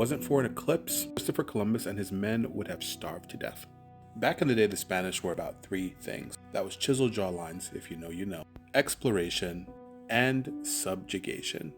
Wasn't for an eclipse, Christopher Columbus and his men would have starved to death. Back in the day, the Spanish were about three things. That was chiseled jawlines, if you know, you know, exploration, and subjugation.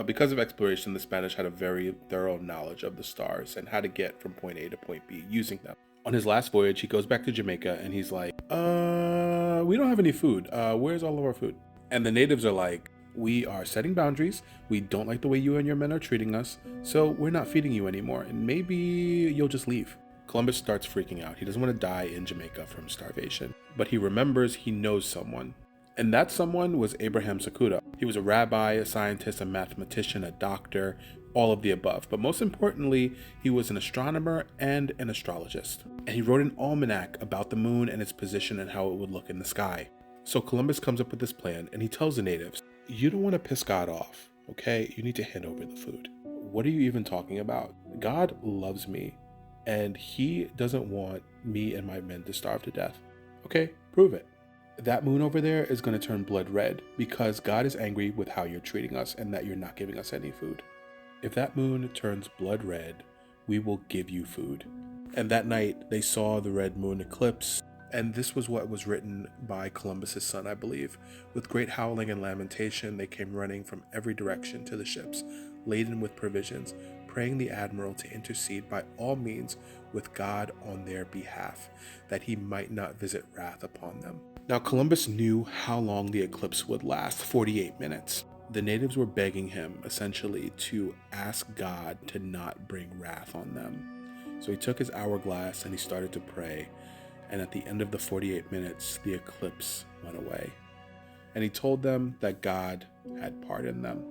Because of exploration, the Spanish had a very thorough knowledge of the stars and how to get from point A to point B using them. On his last voyage, he goes back to Jamaica and he's like, we don't have any food. Where's all of our food? And the natives are like, we are setting boundaries. We don't like the way you and your men are treating us, so we're not feeding you anymore, and maybe you'll just leave. Columbus starts freaking out. He doesn't want to die in Jamaica from starvation, but he remembers he knows someone. And that someone was Abraham Sakuda. He was a rabbi, a scientist, a mathematician, a doctor, all of the above. But most importantly, he was an astronomer and an astrologist. And he wrote an almanac about the moon and its position and how it would look in the sky. So Columbus comes up with this plan, and he tells the natives, you don't want to piss God off, okay? You need to hand over the food. What are you even talking about? God loves me, and he doesn't want me and my men to starve to death. Okay, prove it. That moon over there is going to turn blood red because God is angry with how you're treating us and that you're not giving us any food. If that moon turns blood red, we will give you food. And that night, they saw the red moon eclipse. And this was what was written by Columbus's son, I believe. With great howling and lamentation, they came running from every direction to the ships, laden with provisions, praying the admiral to intercede by all means with God on their behalf, that he might not visit wrath upon them. Now, Columbus knew how long the eclipse would last, 48 minutes. The natives were begging him, essentially, to ask God to not bring wrath on them. So he took his hourglass and he started to pray. And at the end of the 48 minutes, the eclipse went away. And he told them that God had pardoned them.